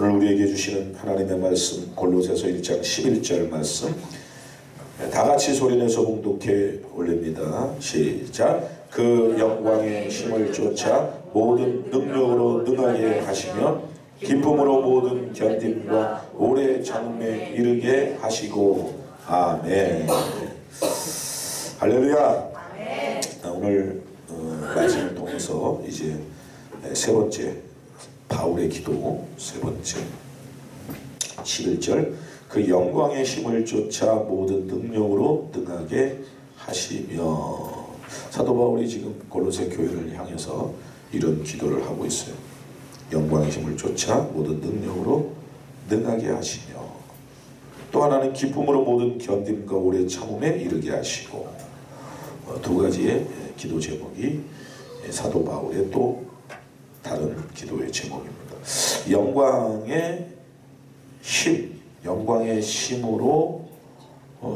오늘 우리에게 주시는 하나님의 말씀 골로새서 1장 11절 말씀 다 같이 소리내서 봉독해 올립니다. 시작. 그 영광의 힘을 쫓아 모든 능력으로 능하게 하시며 기쁨으로 모든 견딤과 오래 참음에 이르게 하시고 아멘. 할렐루야. 오늘 말씀을 통해서 이제 세 번째 바울의 기도 세 번째 11절 그 영광의 힘을 쫓아 모든 능력으로 능하게 하시며 사도 바울이 지금 골로새 교회를 향해서 이런 기도를 하고 있어요. 영광의 힘을 쫓아 모든 능력으로 능하게 하시며 또 하나는 기쁨으로 모든 견딤과 오래 참음에 이르게 하시고 두 가지의 기도 제목이 사도 바울의 또 다른 기도의 제목입니다. 영광의 힘, 영광의 힘으로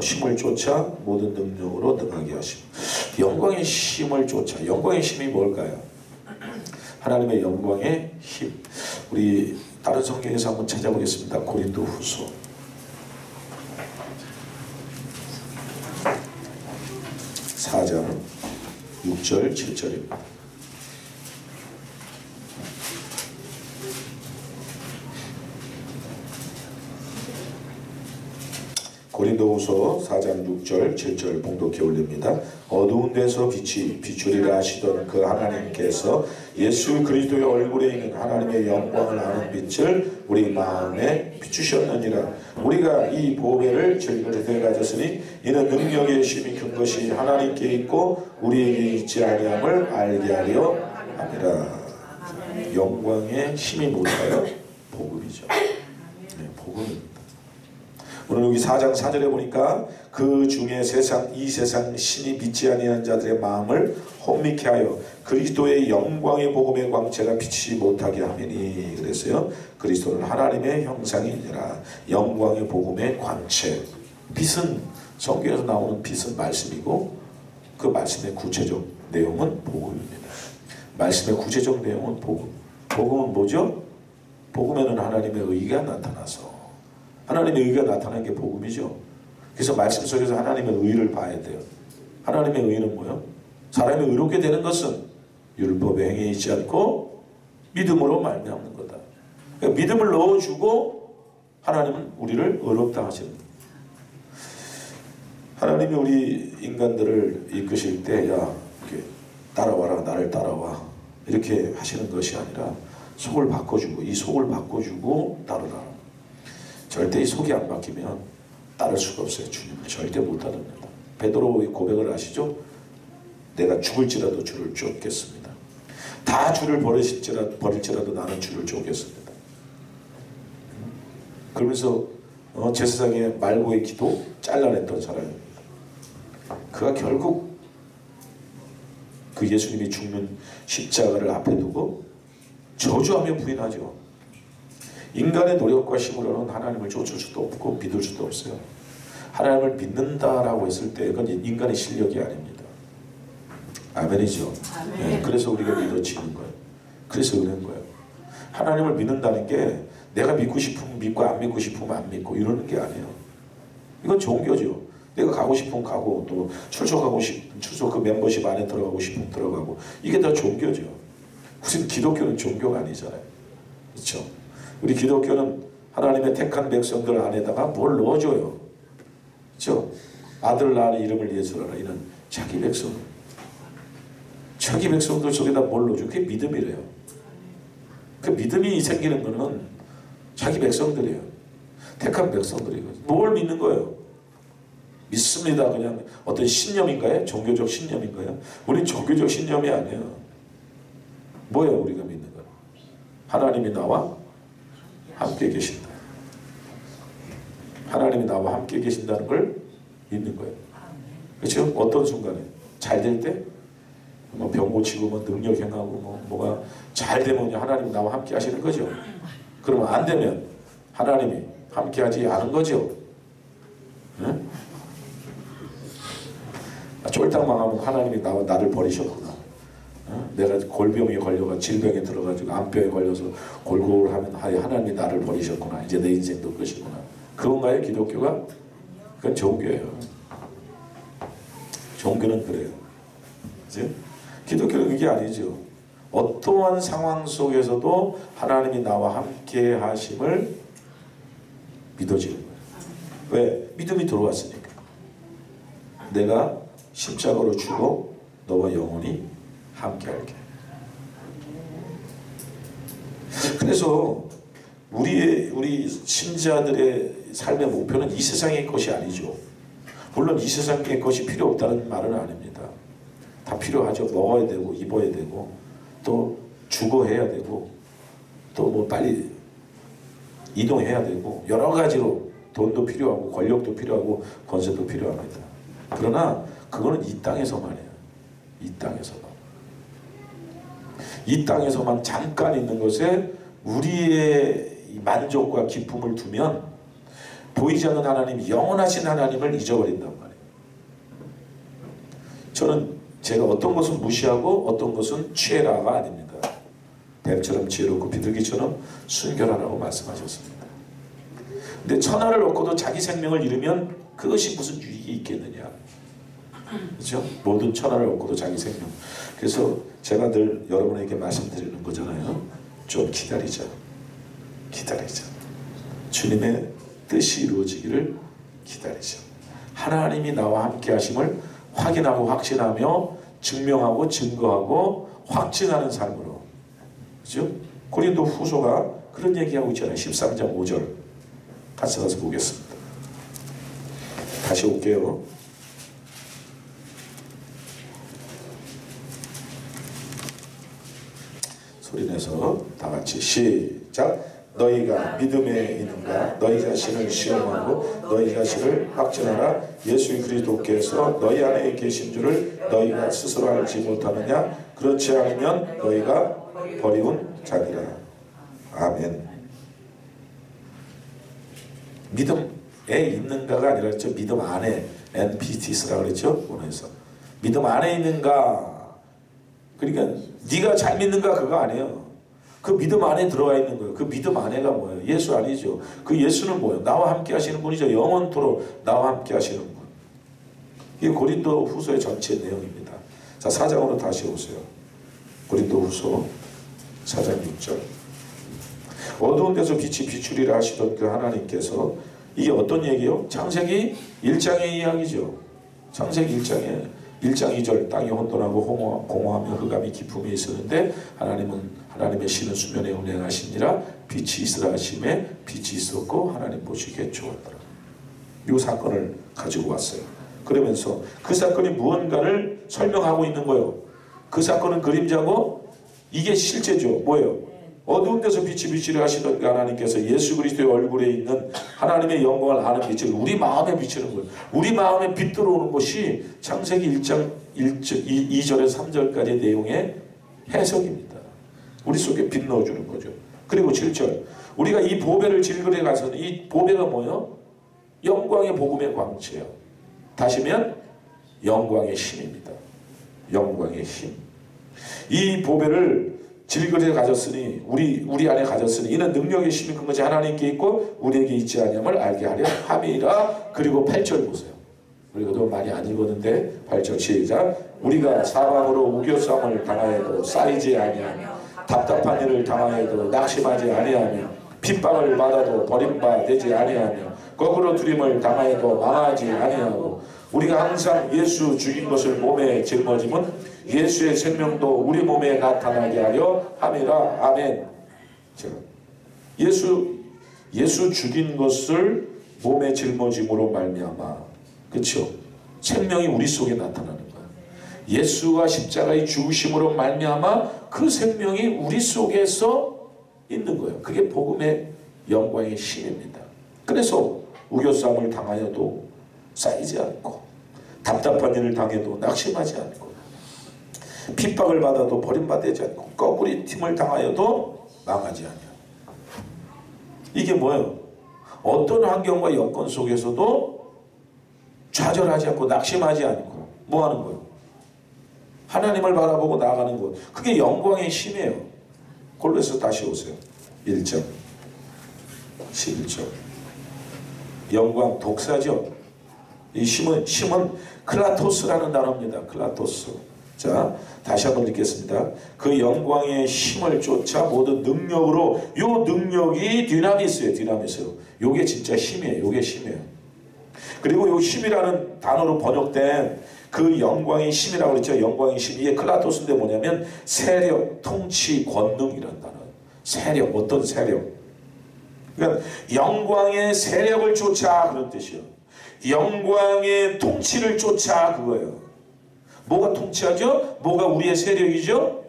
힘을 쫓아 모든 능력으로 능하게 하심. 영광의 힘을 쫓아. 영광의 힘이 뭘까요? 하나님의 영광의 힘. 우리 다른 성경에서 한번 찾아보겠습니다. 고린도후서 4장 6절 7절입니다. 고린도후서 4장 6절 7절 봉독해 올립니다. 어두운 데서 빛이 비추리라 하시던 그 하나님께서 예수 그리스도의 얼굴에 있는 하나님의 영광을 아는 빛을 우리 마음에 비추셨느니라. 우리가 이 보배를 즐거이 가졌으니 이는 능력의 힘이 큰 것이 하나님께 있고 우리에게 있지 아니함을 알게 하려 함이라. 영광의 힘이 뭘까요? 복음이죠. 네, 복음입니다. 오늘 여기 4장 4절에 보니까 그 중에 이 세상 신이 믿지 아니하는 자들의 마음을 혼미케 하여 그리스도의 영광의 복음의 광채가 비치지 못하게 하매니 그랬어요. 그리스도는 하나님의 형상이니라. 영광의 복음의 광채. 빛은 성경에서 나오는 빛은 말씀이고 그 말씀의 구체적 내용은 복음입니다. 말씀의 구체적 내용은 복음. 복음은 뭐죠? 복음에는 하나님의 의가 나타나서 하나님의 의가 나타나는 게 복음이죠. 그래서 말씀 속에서 하나님의 의를 봐야 돼요. 하나님의 의는 뭐예요? 사람이 의롭게 되는 것은 율법에 행해 있지 않고 믿음으로 말미암는 거다. 그러니까 믿음을 넣어주고 하나님은 우리를 의롭다 하십니다. 하나님이 우리 인간들을 이끄실 때 야, 이렇게 따라와라, 나를 따라와 이렇게 하시는 것이 아니라 속을 바꿔주고 이 속을 바꿔주고 따르라. 절대 이 속이 안 바뀌면 따를 수가 없어요. 주님을 절대 못 따릅니다. 베드로의 고백을 아시죠? 내가 죽을지라도 주를 쫓겠습니다. 다 주를 버릴지라도 나는 주를 쫓겠습니다. 그러면서 제사장의 말고의 기도 잘라냈던 사람입니다. 그가 결국 그 예수님이 죽는 십자가를 앞에 두고 저주하며 부인하죠. 인간의 노력과 힘으로는 하나님을 쫓을 수도 없고 믿을 수도 없어요. 하나님을 믿는다라고 했을 때 그건 인간의 실력이 아닙니다. 아멘이죠. 아멘. 네, 그래서 우리가 믿어지는 거예요. 그래서 그런 거예요. 하나님을 믿는다는 게 내가 믿고 싶으면 믿고 안 믿고 싶으면 안 믿고 이러는 게 아니에요. 이건 종교죠. 내가 가고 싶으면 가고 또 출석하고 싶으면 출석 그 멤버십 안에 들어가고 싶으면 들어가고 이게 다 종교죠. 무슨 기독교는 종교가 아니잖아요. 그렇죠? 우리 기독교는 하나님의 택한 백성들 안에다가 뭘 넣어줘요. 그렇죠? 아들 낳은 이름을 예수라라. 이는 자기 백성. 자기 백성들 속에다 뭘 넣어줘. 그게 믿음이래요. 그 믿음이 생기는 거는 자기 백성들이에요. 택한 백성들이거든요. 뭘 믿는 거예요? 믿습니다. 그냥 어떤 신념인가요? 종교적 신념인가요? 우린 종교적 신념이 아니에요. 뭐예요? 우리가 믿는 거? 하나님이 나와 함께 계신다. 하나님이 나와 함께 계신다는 걸 믿는 거예요. 그렇죠? 어떤 순간에 잘 될 때 뭐 병 고치고 뭐 능력 행하고 뭐가 잘 되면 하나님이 나와 함께 하시는 거죠. 그러면 안 되면 하나님이 함께 하지 않은 거죠. 응? 쫄딱 망하면 하나님이 나를 버리셨구나. 응? 내가 골병에 걸려가 질병에 들어가지고 암병에 걸려서 골골하면 하나님이 나를 버리셨구나. 이제 내 인생도 끝이구나. 그건가요? 기독교가? 그건 종교예요. 종교는 그래요. 그치? 기독교는 그게 아니죠. 어떠한 상황 속에서도 하나님이 나와 함께 하심을 믿어지는 거예요. 왜? 믿음이 들어왔으니까. 내가 십자가로 죽어 너와 영원히 함께 할게. 그래서 우리 신자들의 삶의 목표는 이 세상의 것이 아니죠. 물론 이 세상의 것이 필요 없다는 말은 아닙니다. 다 필요하죠. 먹어야 되고 입어야 되고 또 주거해야 되고 또 뭐 빨리 이동해야 되고 여러 가지로 돈도 필요하고 권력도 필요하고 권세도 필요합니다. 그러나 그거는 이 땅에서만 해요. 이 땅에서만. 이 땅에서만 잠깐 있는 것에 우리의 만족과 기쁨을 두면 보이지 않는 하나님, 영원하신 하나님을 잊어버린단 말이에요. 저는 제가 어떤 것은 무시하고 어떤 것은 취해라가 아닙니다. 뱀처럼 지혜롭고 비둘기처럼 순결하라고 말씀하셨습니다. 근데 천하를 얻고도 자기 생명을 잃으면 그것이 무슨 유익이 있겠느냐. 그렇죠? 모든 천하를 얻고도 자기 생명. 그래서 제가 늘 여러분에게 말씀드리는 거잖아요. 좀 기다리자. 기다리자. 주님의 뜻이 이루어지기를 기다리자. 하나님이 나와 함께 하심을 확인하고 확신하며 증명하고 증거하고 확증하는 삶으로. 그죠? 고린도 후서가 그런 얘기하고 있잖아요. 13장 5절. 같이 가서 보겠습니다. 다시 올게요. 소리내서 다 같이 시작. 너희가 믿음에 있는가? 너희 자신을 시험하고 너희 자신을 확증하라. 예수 그리스도께서 너희 안에 계신 줄을 너희가 스스로 알지 못하느냐? 그렇지 않으면 너희가 버리운 자니라. 아멘. 믿음에 있는가가 아니라 그랬죠. 믿음 안에 NPTS라고 그랬죠. 오늘에서 믿음 안에 있는가. 그러니까 네가 잘 믿는가 그거 아니에요. 그 믿음 안에 들어와 있는 거예요. 그 믿음 안에가 뭐예요? 예수 아니죠. 그 예수는 뭐예요? 나와 함께 하시는 분이죠. 영원토록 나와 함께 하시는 분. 이게 고린도 후서의 전체 내용입니다. 자, 4장으로 다시 오세요. 고린도 후서 4장 6절. 어두운 데서 빛이 비추리라 하시던 그 하나님께서, 이게 어떤 얘기요? 창세기 1장의 이야기죠. 창세기 1장 2절. 땅이 혼돈하고 공허하며 흑암이 깊음이 있었는데 하나님의 신은 수면에 운행하시니라. 빛이 있으라 하심에 빛이 있었고 하나님 보시기에 좋았더라. 이 사건을 가지고 왔어요. 그러면서 그 사건이 무언가를 설명하고 있는 거예요. 그 사건은 그림자고 이게 실제죠. 뭐예요? 어두운 데서 빛이 비치려 하시던 그 하나님께서 예수 그리스도의 얼굴에 있는 하나님의 영광을 아는 빛을 우리 마음에 비치는 거예요. 우리 마음에 빛 들어오는 것이 창세기 1장 2절에서 3절까지의 내용의 해석입니다. 우리 속에 빛 넣어주는 거죠. 그리고 7절. 우리가 이 보배를 질그려 가서는, 이 보배가 뭐예요? 영광의 복음의 광채요. 다시면 영광의 힘입니다. 영광의 힘. 이 보배를 질그려 가졌으니 우리 안에 가졌으니 이는 능력의 힘이 큰 것이 하나님께 있고 우리에게 있지 아니함을 알게 하려 함이라. 그리고 8절 보세요. 우리도 많이 안 읽었는데 8절 시작. 우리가 사방으로 우겨싸움을 당하여도 쌓이지 아니하며 답답한 일을 당하여도 낙심하지 아니하며 핍박을 받아도 버림받지 아니하며 거꾸로 두림을 당하여도 망하지 아니하고 우리가 항상 예수 죽인 것을 몸에 짊어지면 예수의 생명도 우리 몸에 나타나게 하려 함이라. 아멘. 자, 예수 죽인 것을 몸에 짊어짐으로 말미암아, 그렇죠? 생명이 우리 속에 나타나는 거야. 예수가 십자가의 죽으심으로 말미암아 그 생명이 우리 속에서 있는 거예요. 그게 복음의 영광의 힘입니다. 그래서 우겨싸움을 당하여도 쌓이지 않고 답답한 일을 당해도 낙심하지 않고 핍박을 받아도 버림받지 않고 거꾸리 팀을 당하여도 망하지 않아요. 이게 뭐예요? 어떤 환경과 여건 속에서도 좌절하지 않고 낙심하지 않고 뭐 하는 거예요? 하나님을 바라보고 나아가는 것. 그게 영광의 힘이에요. 골로새서 다시 오세요. 1절 11절. 영광 독사죠. 이 힘은 클라토스라는 단어입니다. 클라토스. 자, 다시 한번 읽겠습니다. 그 영광의 힘을 쫓아 모든 능력으로, 요 능력이 디나미스예요. 디나미스. 요게 진짜 힘이에요. 요게 힘이에요. 그리고 요 힘이라는 단어로 번역된 그 영광의 힘이라고 그랬죠. 영광의 힘. 이게 클라토스인데 뭐냐면 세력, 통치, 권능이라는 단어예요. 세력, 어떤 세력? 그러니까 영광의 세력을 쫓아, 그런 뜻이요. 영광의 통치를 쫓아, 그거예요. 뭐가 통치하죠? 뭐가 우리의 세력이죠?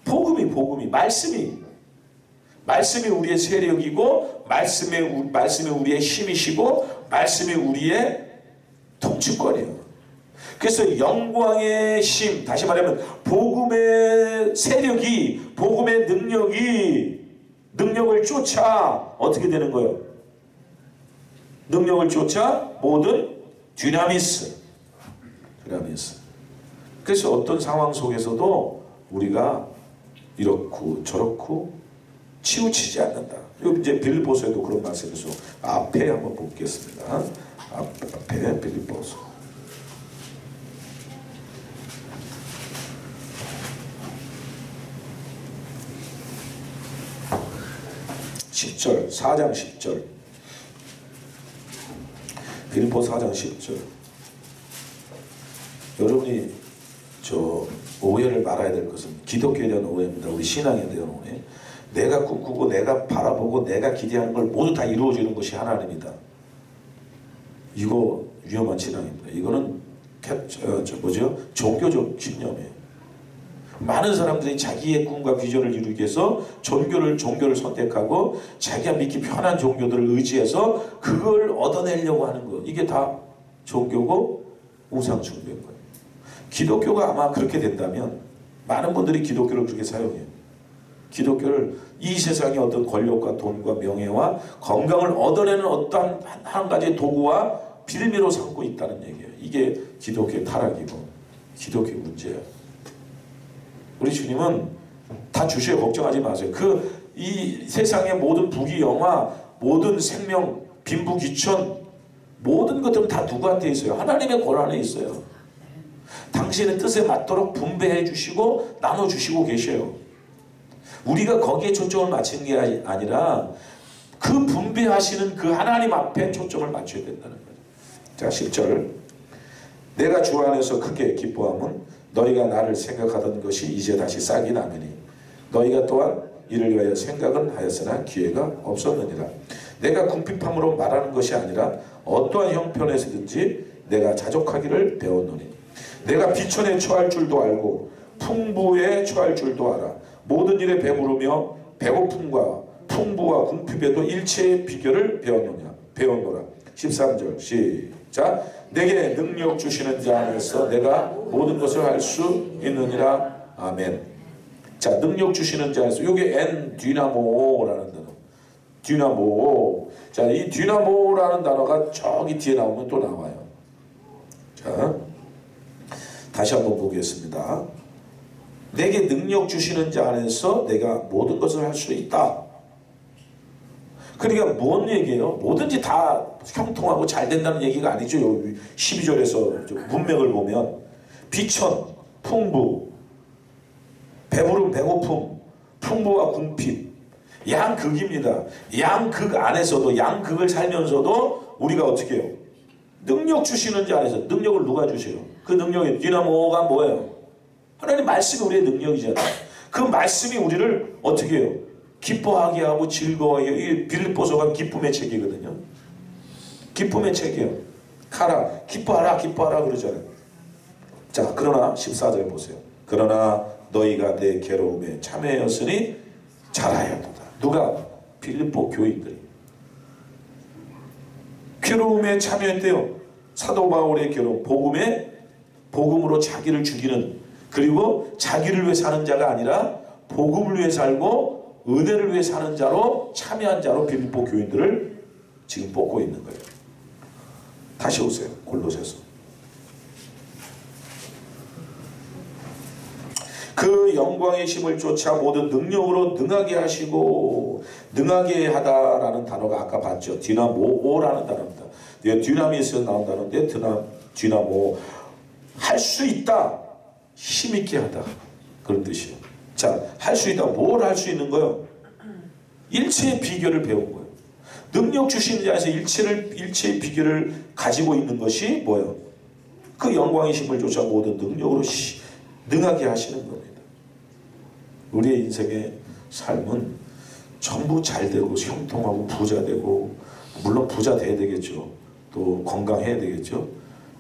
복음이 말씀이 우리의 세력이고, 말씀이 우리의 힘이시고, 말씀이 우리의 통치권이에요. 그래서 영광의 힘, 다시 말하면 복음의 세력이, 복음의 능력을 쫓아 어떻게 되는 거예요? 능력을 쫓아 모든 디나미스. 그래서 어떤 상황 속에서도 우리가 이렇고 저렇고 치우치지 않는다. 그리고 이제 빌립보서에도 그런 말씀에서 앞에 한번 보겠습니다. 앞에 빌립보서 10절, 4장 10절. 빌립보 4장 10절. 여러분이 오해를 말아야 될 것은 기독교에 대한 오해입니다. 우리 신앙에 대한 오해. 내가 꿈꾸고 내가 바라보고 내가 기대하는 걸 모두 다 이루어지는 것이 하나님이다. 이거 위험한 신앙입니다. 이거는 종교적 신념이에요. 많은 사람들이 자기의 꿈과 비전을 이루기 위해서 종교를 선택하고 자기가 믿기 편한 종교들을 의지해서 그걸 얻어내려고 하는 거. 이게 다 종교고 우상 숭배인 거예요. 기독교가 아마 그렇게 된다면 많은 분들이 기독교를 그렇게 사용해요. 기독교를 이 세상의 어떤 권력과 돈과 명예와 건강을 얻어내는 어떠한 한 가지 도구와 빌미로 삼고 있다는 얘기예요. 이게 기독교의 타락이고 기독교의 문제예요. 우리 주님은 다 주셔요. 걱정하지 마세요. 이 세상의 모든 부귀영화, 모든 생명, 빈부귀천, 모든 것들은 다 누구한테 있어요? 하나님의 권한에 있어요. 당신의 뜻에 맞도록 분배해 주시고 나눠주시고 계셔요. 우리가 거기에 초점을 맞추는 게 아니라 그 분배하시는 그 하나님 앞에 초점을 맞춰야 된다는 거예요. 자, 10절. 내가 주 안에서 크게 기뻐함은 너희가 나를 생각하던 것이 이제 다시 싹이 나매니 너희가 또한 이를 위하여 생각은 하였으나 기회가 없었느니라. 내가 궁핍함으로 말하는 것이 아니라 어떠한 형편에서든지 내가 자족하기를 배웠노니 내가 비천에 처할 줄도 알고 풍부에 처할 줄도 알아. 모든 일에 배부르며 배고픔과 풍부와 궁핍에도 일체의 비결을 배웠노라. 13절 시작. 내게 능력 주시는 자 안에서 내가 모든 것을 할 수 있느니라. 아멘. 자, 능력 주시는 자 안에서, 이게 엔 디나모라는 단어. 디나모. 자, 이 디나모라는 단어가 저기 뒤에 나오면 또 나와요. 자, 다시 한번 보겠습니다. 내게 능력 주시는 자 안에서 내가 모든 것을 할 수 있다. 그러니까 뭔 얘기예요? 뭐든지 다 형통하고 잘 된다는 얘기가 아니죠. 12절에서 문맥을 보면 비천, 풍부, 배부름, 배고픔, 풍부와 궁핍, 양극입니다. 양극 안에서도, 양극을 살면서도 우리가 어떻게 해요? 능력 주시는 자 안에서 능력을 누가 주세요? 그 능력이 디나모가 뭐예요? 하나님 말씀이 우리의 능력이잖아요. 그 말씀이 우리를 어떻게 해요? 기뻐하게 하고 즐거워하게 해요. 이 빌립보서가 기쁨의 책이거든요. 기쁨의 책이에요. 가라, 기뻐하라, 기뻐하라 그러잖아요. 자, 그러나 14절 보세요. 그러나 너희가 내 괴로움에 참여하였으니 잘하였도다. 누가? 빌립보 교인들이 괴로움에 참여했대요. 사도 바울의 괴로움, 복음으로 자기를 죽이는, 그리고 자기를 위해 사는 자가 아니라 복음을 위해 살고 은혜를 위해 사는 자로, 참여한 자로 빌립보 교인들을 지금 뽑고 있는 거예요. 다시 오세요. 골로새서 그 영광의 힘을 쫓아 모든 능력으로 능하게 하시고, 능하게 하다라는 단어가 아까 봤죠. 디나모라는 단어입니다. 디나미에서 나온 단어인데 디나모, 할 수 있다, 힘있게 하다, 그런 뜻이에요. 자, 할 수 있다. 뭘 할 수 있는 거요? 일체의 비결을 배운 거예요. 능력 주시는 자에서 일체의 비결을 가지고 있는 것이 뭐예요? 그 영광의 힘을 쫓아 모든 능력으로 능하게 하시는 겁니다. 우리의 인생의 삶은 전부 잘 되고 형통하고 부자 되고, 물론 부자 돼야 되겠죠. 또 건강해야 되겠죠.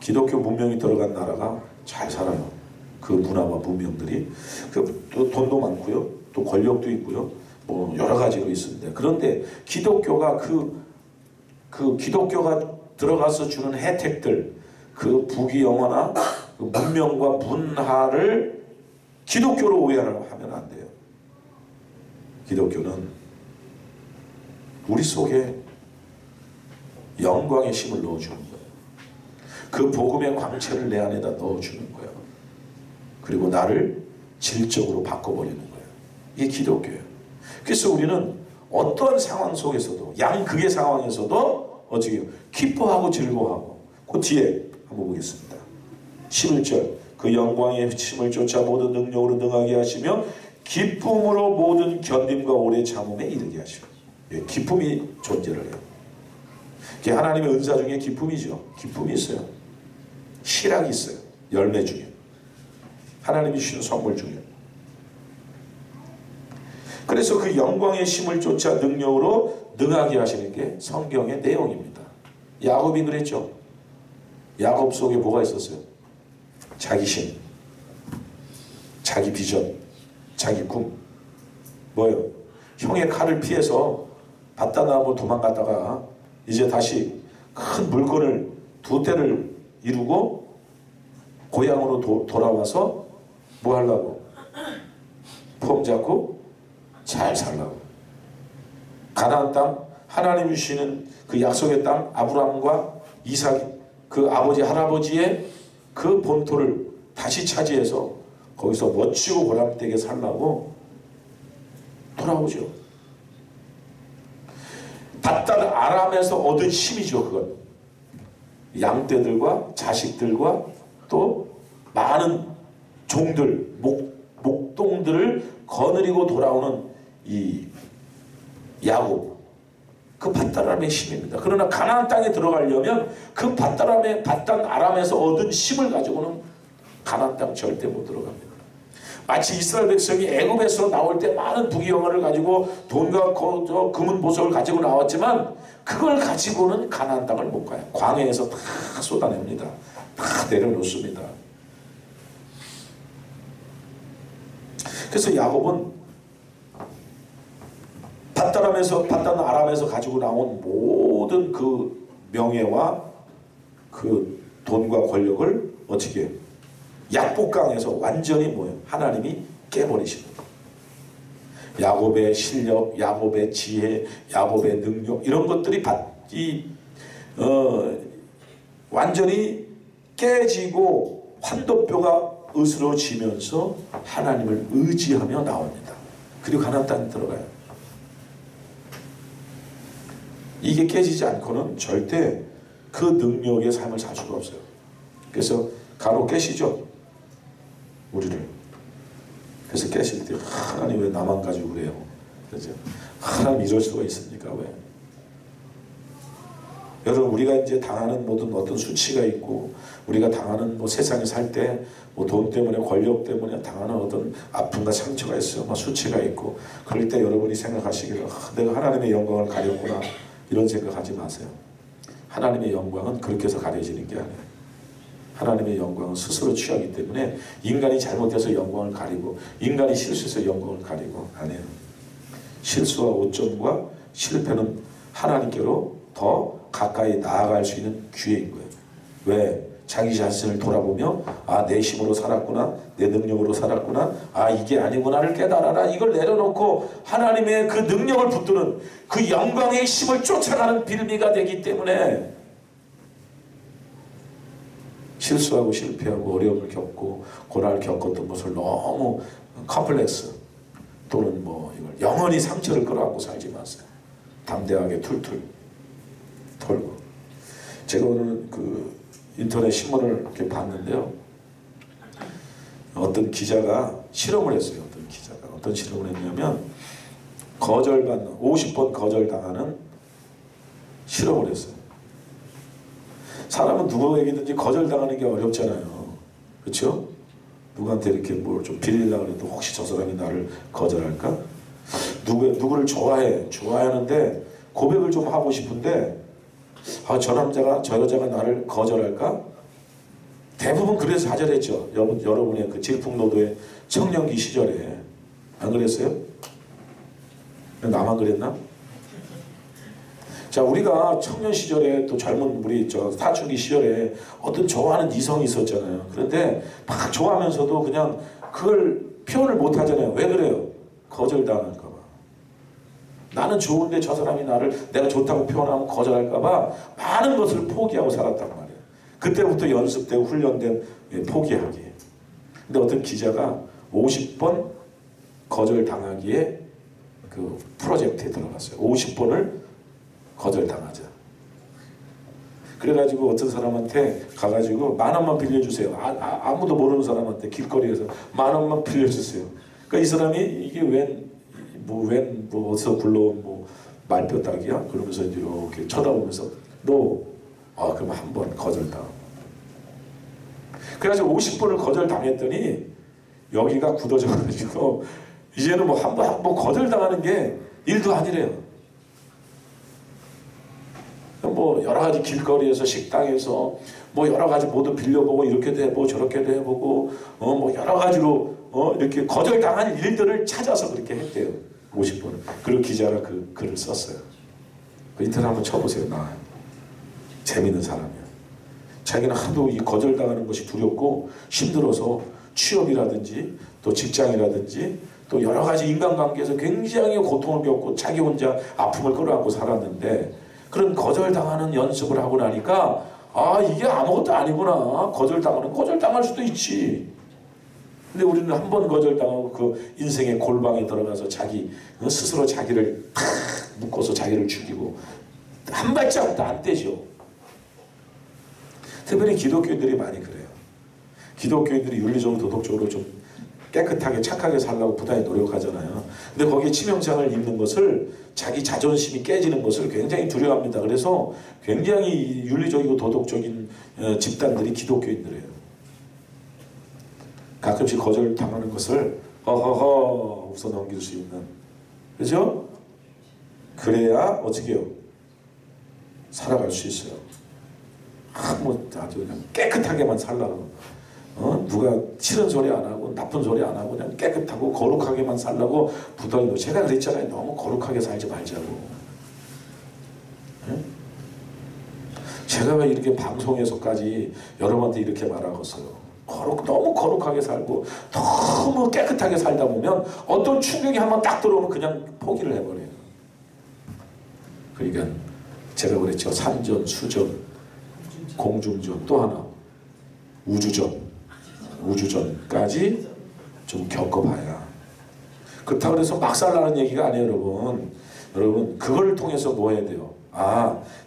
기독교 문명이 들어간 나라가 잘 살아요. 그 문화와 문명들이. 또 돈도 많고요. 또 권력도 있고요. 뭐 여러 가지로 있습니다. 그런데 기독교가 기독교가 들어가서 주는 혜택들, 그 부귀영화나 그 문명과 문화를 기독교로 오해하면 안 돼요. 기독교는 우리 속에 영광의 힘을 넣어주는 거예요. 그 복음의 광채를 내 안에다 넣어주는 거예요. 그리고 나를 질적으로 바꿔버리는 거예요. 이게 기독교예요. 그래서 우리는 어떠한 상황 속에서도, 양극의 상황에서도 어떻게 기뻐하고 즐거워하고. 그 뒤에 한번 보겠습니다. 11절, 그 영광의 힘을 쫓아 모든 능력으로 능하게 하시며 기쁨으로 모든 견딤과 오래 참음에 이르게 하시고. 기쁨이 존재를 해요. 하나님의 은사 중에 기쁨이죠. 기쁨이 있어요. 희락이 있어요. 열매 중에. 하나님이 주시는 선물 중에. 그래서 그 영광의 힘을 쫓아 능력으로 능하게 하시는 게 성경의 내용입니다. 야곱이 그랬죠. 야곱 속에 뭐가 있었어요? 자기 심, 자기 비전, 자기 꿈. 뭐예요? 형의 칼을 피해서 바다나무 도망갔다가 이제 다시 큰 물건을 두 대를 이루고 고향으로 돌아와서 뭐 하려고? 폼 잡고 잘 살라고. 가나안 땅, 하나님이 주시는 그 약속의 땅, 아브라함과 이삭, 그 아버지 할아버지의 그 본토를 다시 차지해서 거기서 멋지고 보람되게 살라고 돌아오죠. 바단 아람에서 얻은 힘이죠. 그건 양떼들과 자식들과 또 많은 종들, 목동들을 거느리고 돌아오는 이 야곱, 그 바단 아람의 힘입니다. 그러나 가나안 땅에 들어가려면 그 바단 아람에서 얻은 힘을 가지고는 가나안 땅 절대 못 들어갑니다. 마치 이스라엘 백성이 애굽에서 나올 때 많은 부귀영화를 가지고 돈과 금은 보석을 가지고 나왔지만 그걸 가지고는 가나안 땅을 못 가요. 광야에서 다 쏟아냅니다. 다 내려놓습니다. 그래서 야곱은 바단 아람에서 가지고 나온 모든 그 명예와 그 돈과 권력을 어떻게 약복강에서 완전히 뭐예요? 하나님이 깨버리십니다. 야곱의 실력, 야곱의 지혜, 야곱의 능력, 이런 것들이 완전히 깨지고 환도뼈가 으스러지면서 하나님을 의지하며 나옵니다. 그리고 가나안 땅에 들어가요. 이게 깨지지 않고는 절대 그 능력의 삶을 살 수가 없어요. 그래서 간혹 깨시죠? 우리를. 그래서 깨실 때 하나님 왜 나만 가지고 그래요? 그렇죠? 하나님 이럴 수가 있습니까? 왜? 여러분, 우리가 이제 당하는 모든 어떤 수치가 있고, 우리가 당하는 뭐 세상에 살 때 뭐 돈 때문에, 권력 때문에 당하는 어떤 아픔과 상처가 있어요. 뭐 수치가 있고, 그럴 때 여러분이 생각하시기를 내가 하나님의 영광을 가렸구나, 이런 생각하지 마세요. 하나님의 영광은 그렇게 해서 가려지는 게 아니에요. 하나님의 영광은 스스로 취하기 때문에 인간이 잘못해서 영광을 가리고, 인간이 실수해서 영광을 가리고 아니에요. 실수와 오점과 실패는 하나님께로 더 가까이 나아갈 수 있는 기회인 거예요. 왜? 자기 자신을 돌아보며 내 힘으로 살았구나, 내 능력으로 살았구나, 이게 아니구나를 깨달아라. 이걸 내려놓고 하나님의 그 능력을 붙드는 그 영광의 힘을 쫓아가는 빌미가 되기 때문에 실수하고 실패하고 어려움을 겪고 고난을 겪었던 것을 너무 컴플렉스 또는 뭐 이걸 영원히 상처를 끌어안고 살지 마세요. 담대하게 툴툴 털고. 제가 오늘 그 인터넷 신문을 이렇게 봤는데요. 어떤 기자가 실험을 했어요. 어떤 기자가 어떤 실험을 했냐면 거절받는 50번 거절당하는 실험을 했어요. 사람은 누구에게든지 거절당하는 게 어렵잖아요. 그렇죠? 누구한테 이렇게 뭘 좀 빌리려고 해도 혹시 저 사람이 나를 거절할까? 누구를 좋아하는데 고백을 좀 하고 싶은데 저 남자가 저 여자가 나를 거절할까? 대부분 그래서 좌절했죠. 여러분의 그 질풍노도의 청년기 시절에. 안 그랬어요? 나만 그랬나? 자, 우리가 청년 시절에 또 젊은 우리 사춘기 시절에 어떤 좋아하는 이성이 있었잖아요. 그런데 막 좋아하면서도 그냥 그걸 표현을 못 하잖아요. 왜 그래요? 거절당할까 봐. 나는 좋은데 저 사람이 내가 좋다고 표현하면 거절할까 봐 많은 것을 포기하고 살았단 말이에요. 그때부터 연습되고 훈련된 포기하기. 근데 어떤 기자가 50번 거절당하기에 그 프로젝트에 들어갔어요. 50번을 거절당하자. 그래가지고 어떤 사람한테 가가지고 10,000원만 빌려주세요. 아무도 모르는 사람한테 길거리에서 10,000원만 빌려주세요. 그러니까 이 사람이 이게 웬 어디서 굴러온 말뼈딱이야? 그러면서 이렇게 쳐다보면서 그럼 한 번 거절당. 그래가지고 50번을 거절당했더니 여기가 굳어져가지고 이제는 한 번 거절당하는 게 일도 아니래요. 여러 가지 길거리에서 식당에서 여러 가지 모두 빌려보고 이렇게도 해보고 저렇게도 해보고 여러 가지로 이렇게 거절당한 일들을 찾아서 그렇게 했대요. 50번을. 그리고 기자가 그 글을 썼어요. 그 인터넷 한번 쳐보세요. 나와요. 재밌는 사람이야. 자기는 하도 이 거절당하는 것이 두렵고 힘들어서 취업이라든지 또 직장이라든지 또 여러 가지 인간관계에서 굉장히 고통을 겪고 자기 혼자 아픔을 끌어안고 살았는데 그런 거절당하는 연습을 하고 나니까 이게 아무것도 아니구나. 거절당할 수도 있지. 근데 우리는 한 번 거절당하고 그 인생의 골방에 들어가서 스스로 자기를 탁 묶어서 자기를 죽이고 한 발짝도 안 떼죠. 특별히 기독교인들이 많이 그래요. 기독교인들이 윤리적으로 도덕적으로 좀 깨끗하게 착하게 살려고 부단히 노력하잖아요. 근데 거기에 치명상을 입는 것을 자기 자존심이 깨지는 것을 굉장히 두려워합니다. 그래서 굉장히 윤리적이고 도덕적인 집단들이 기독교인들이에요. 가끔씩 거절당하는 것을 웃어 넘길 수 있는. 그렇죠? 그래야 어떻게 해요? 살아갈 수 있어요. 아주 그냥 깨끗하게만 살라고. 누가 싫은 소리 안 하고 나쁜 소리 안 하고 그냥 깨끗하고 거룩하게만 살라고 부단히. 제가 그랬잖아요. 너무 거룩하게 살지 말자고. 네? 제가 왜 이렇게 방송에서까지 여러분한테 이렇게 말하겠어요. 너무 거룩하게 살고 너무 깨끗하게 살다 보면 어떤 충격이 한번 딱 들어오면 그냥 포기를 해버려요. 그러니까 제가 그랬죠. 산전, 수전, 공중전, 또 하나 우주전까지 좀 겪어봐야. 그렇다고 해서 막 살라는 얘기가 아니에요. 여러분 그걸 통해서 뭐 해야 돼요?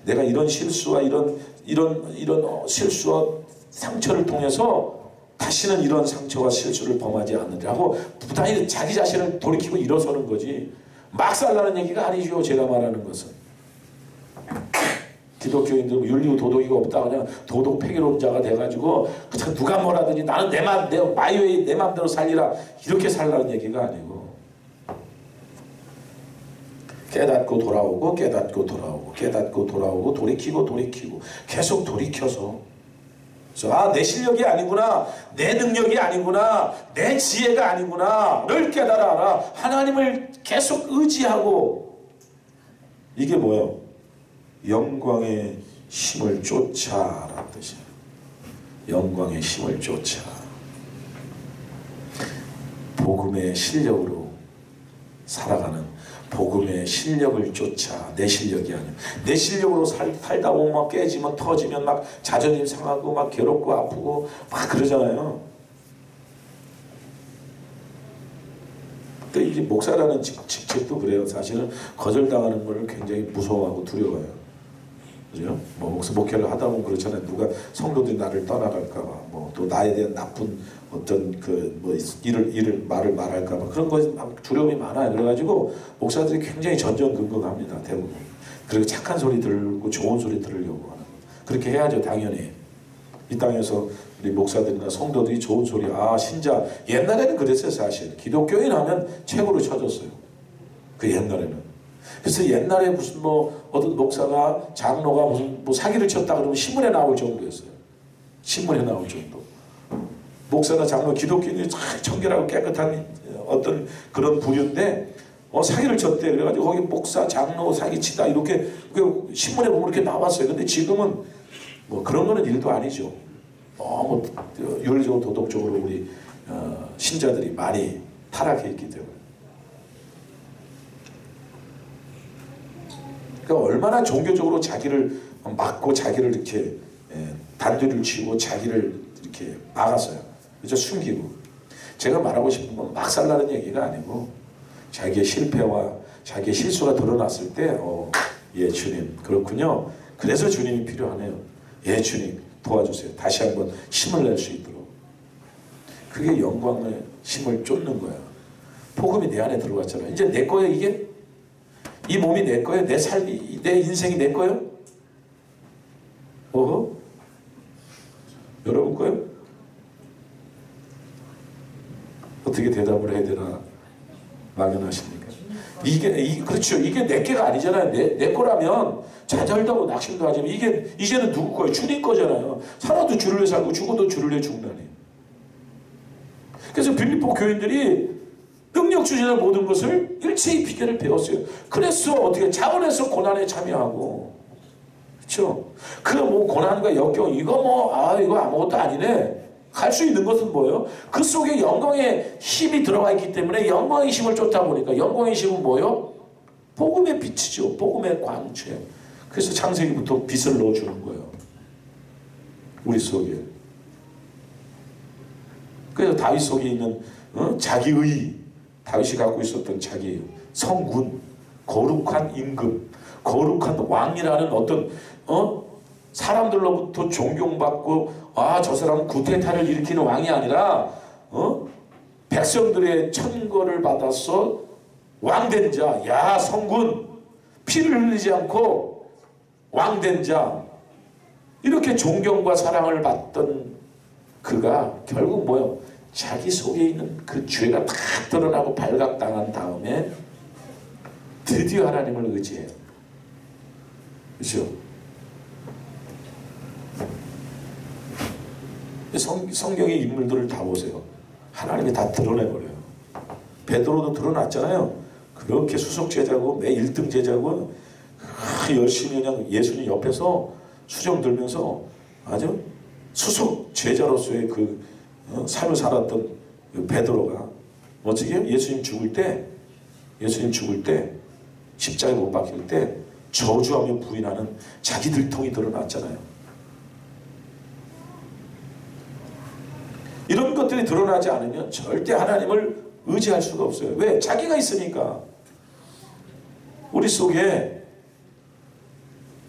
내가 이런 실수와 이런 실수와 상처를 통해서 다시는 이런 상처와 실수를 범하지 않는다고 부단히 자기 자신을 돌이키고 일어서는 거지. 막 살라는 얘기가 아니죠. 제가 말하는 것은. 기독교인들 윤리고 도덕이가 없다 그냥 도덕 폐기론자가 돼가지고 누가 뭐라든지 나는 내 맘대로 살리라 이렇게 살라는 얘기가 아니고 깨닫고 돌아오고 돌이키고 계속 돌이켜서 내 실력이 아니구나, 내 능력이 아니구나, 내 지혜가 아니구나를 깨달아라. 하나님을 계속 의지하고. 이게 뭐예요? 영광의 힘을 쫓아라는 뜻이에요. 영광의 힘을 쫓아. 복음의 실력으로 살아가는 복음의 실력을 쫓아, 내 실력이 아니야. 내 실력으로 살다 보면 막 깨지면 터지면 막 자존심 상하고 막 괴롭고 아프고 막 그러잖아요. 또 이게 목사라는 직책도 그래요. 사실은 거절당하는 걸 굉장히 무서워하고 두려워해요. 그죠? 뭐 목회를 하다 보면 그렇잖아요. 누가 성도들이 나를 떠나갈까봐, 뭐 또 나에 대한 나쁜 어떤 그 뭐 말을 말할까봐 그런 거에 두려움이 많아요. 그래가지고 목사들이 굉장히 전전긍긍합니다. 대부분. 그리고 착한 소리 들고 좋은 소리 들으려고 하는 거. 그렇게 해야죠, 당연히. 이 땅에서 우리 목사들이나 성도들이 좋은 소리, 신자, 옛날에는 그랬어요. 사실 기독교인 하면 최고로 쳐졌어요. 그 옛날에는. 그래서 옛날에 무슨 뭐 어떤 목사가, 장로가 무슨 뭐 사기를 쳤다 그러면 신문에 나올 정도였어요. 신문에 나올 정도. 목사나 장로, 기독교인이 청결하고 깨끗한 어떤 그런 부류인데 사기를 쳤대. 그래가지고 거기 목사, 장로 사기치다 이렇게 신문에 보면 이렇게 나왔어요. 근데 지금은 뭐 그런 거는 일도 아니죠. 너무 윤리적으로 도덕적으로 우리 신자들이 많이 타락해 있기 때문에. 그러니까 얼마나 종교적으로 자기를 막고 자기를 이렇게 단죄를 치고 자기를 이렇게 막았어요. 그죠? 숨기고. 제가 말하고 싶은 건 막 살라는 얘기가 아니고 자기의 실패와 자기의 실수가 드러났을 때 예 주님 그렇군요. 그래서 주님이 필요하네요. 예 주님 도와주세요. 다시 한번 힘을 낼 수 있도록. 그게 영광의 힘을 쫓는 거야. 복음이 내 안에 들어갔잖아요. 이제 내 거예요 이게? 이 몸이 내 거예요? 내 삶이, 내 인생이 내 거예요? 여러분 거예요? 어떻게 대답을 해야 되나 막연하십니까? 그렇죠. 이게 내 게가 아니잖아요. 내 거라면 좌절도 낙심도 하지만 이제는 누구 거예요? 주님 거잖아요. 살아도 주를 위해 살고 죽어도 주를 위해 죽나니. 그래서 빌립보 교인들이 능력 주시는 모든 것을 일체의 비결을 배웠어요. 그래서 어떻게 자원해서 고난에 참여하고, 그렇죠? 그 뭐 고난과 역경 이거 아무것도 아니네. 할 수 있는 것은 뭐예요? 그 속에 영광의 힘이 들어가 있기 때문에 영광의 힘을 쫓다 보니까 영광의 힘은 뭐예요? 복음의 빛이죠. 복음의 광채. 그래서 창세기부터 빛을 넣어주는 거예요. 우리 속에. 그래서 다윗 속에 있는 자기의, 다윗이 갖고 있었던 자기 성군, 거룩한 임금, 거룩한 왕이라는 어떤 사람들로부터 존경받고 저 사람은 구테타를 일으키는 왕이 아니라 백성들의 천거를 받아서 왕된 자, 야 성군, 피를 흘리지 않고 왕된 자, 이렇게 존경과 사랑을 받던 그가 결국 뭐요? 자기 속에 있는 그 죄가 다 드러나고 발각당한 다음에 드디어 하나님을 의지해요. 그렇죠? 성경의 인물들을 다 보세요. 하나님이 다 드러내버려요. 베드로도 드러났잖아요. 그렇게 수석 제자고 매 1등 제자고 열심히 그냥 예수님 옆에서 수정 들면서 아주 수석 제자로서의 그 삶을 살았던 그 베드로가 어떻게 예수님 죽을 때 십자가에 못 박힐 때 저주하며 부인하는 자기 들통이 드러났잖아요. 이런 것들이 드러나지 않으면 절대 하나님을 의지할 수가 없어요. 왜? 자기가 있으니까. 우리 속에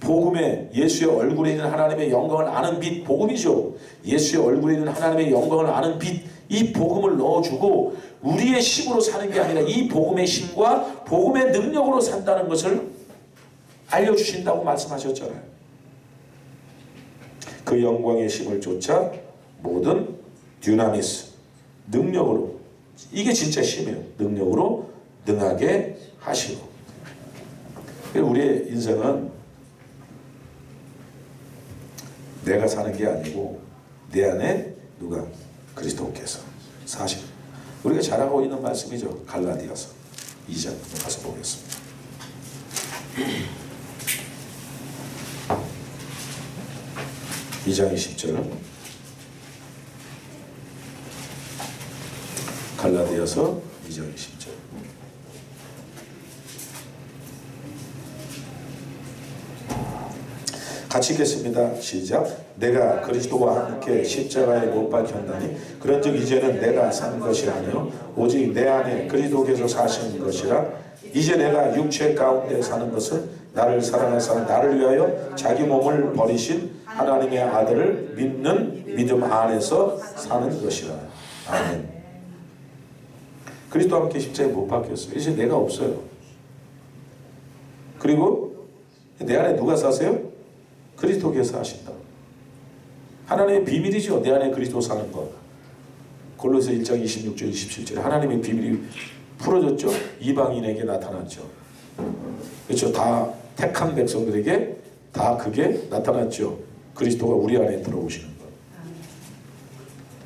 복음의 예수의 얼굴에 있는 하나님의 영광을 아는 빛, 복음이죠. 예수의 얼굴에 있는 하나님의 영광을 아는 빛, 이 복음을 넣어주고 우리의 힘으로 사는 게 아니라 이 복음의 힘과 복음의 능력으로 산다는 것을 알려주신다고 말씀하셨잖아요. 그 영광의 힘을 쫓아 모든 듀나미스, 능력으로, 이게 진짜 힘이에요. 능력으로 능하게 하시고. 우리의 인생은 내가 사는 게 아니고 내 안에 누가? 그리스도께서 사실. 우리가 잘하고 있는 말씀이죠. 갈라디아서 2장 가서 보겠습니다. (2장 20절) 갈라디아서 2장 20절. 같이 읽겠습니다. 시작. 내가 그리스도와 함께 십자가에 못 박혔나니 그런즉 이제는 내가 사는 것이 아니요 오직 내 안에 그리스도께서 사시는 것이라. 이제 내가 육체 가운데 사는 것은 나를 사랑하사 나를 위하여 자기 몸을 버리신 하나님의 아들을 믿는 믿음 안에서 사는 것이라. 아멘. 그리스도와 함께 십자가에 못 박혔어요. 이제 내가 없어요. 그리고 내 안에 누가 사세요? 그리스도께서 하신다. 하나님의 비밀이죠. 내 안에 그리스도 사는 것. 골로새 1장 26절 27절에 하나님의 비밀이 풀어졌죠. 이방인에게 나타났죠. 그렇죠. 다 택한 백성들에게 다 그게 나타났죠. 그리스도가 우리 안에 들어오시는 것.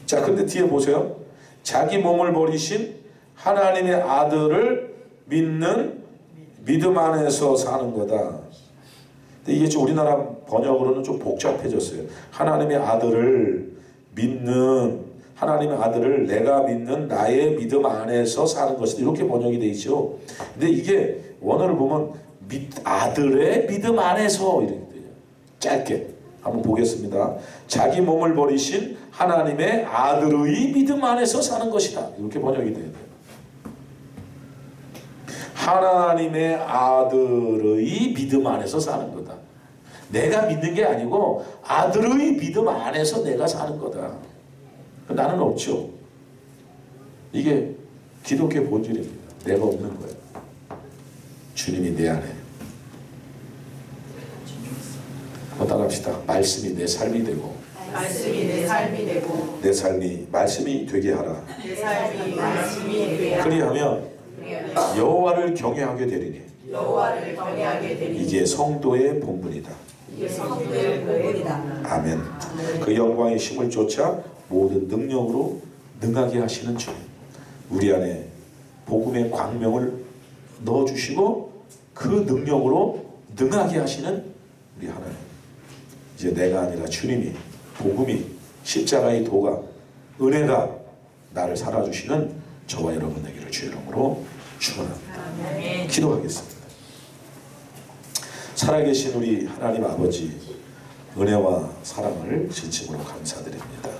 자, 근데 뒤에 보세요. 자기 몸을 버리신 하나님의 아들을 믿는 믿음 안에서 사는 거다. 근데 이게 좀 우리나라 번역으로는 좀 복잡해졌어요. 하나님의 아들을 믿는, 하나님의 아들을 내가 믿는 나의 믿음 안에서 사는 것이다. 이렇게 번역이 되어 있죠. 근데 이게 원어를 보면 아들의 믿음 안에서 이렇게 돼요. 짧게 한번 보겠습니다. 자기 몸을 버리신 하나님의 아들의 믿음 안에서 사는 것이다. 이렇게 번역이 돼요. 하나님의 아들의 믿음 안에서 사는 거다. 내가 믿는 게 아니고 아들의 믿음 안에서 내가 사는 거다. 나는 없죠. 이게 기독교의 본질입니다. 내가 없는 거예요. 주님이 내 안에. 한번 따라합시다. 말씀이 내 삶이 되고, 말씀이 내 삶이 되고, 내 삶이 말씀이 되게 하라. 내 삶이 말씀이 되게 하라. 그리하면 여호와를 경외하게 되리니. 여호와를 경외하게 되리니. 이게 성도의 본분이다. 이게 성도의 본분이다. 아멘. 그 영광의 힘을 쫓아 모든 능력으로 능하게 하시는 주님. 우리 안에 복음의 광명을 넣어주시고 그 능력으로 능하게 하시는 우리 하나님. 이제 내가 아니라 주님이, 복음이, 십자가의 도가, 은혜가 나를 살아주시는 저와 여러분 되기를 주의 이름으로 축원합니다. 기도하겠습니다. 살아계신 우리 하나님 아버지, 은혜와 사랑을 진심으로 감사드립니다.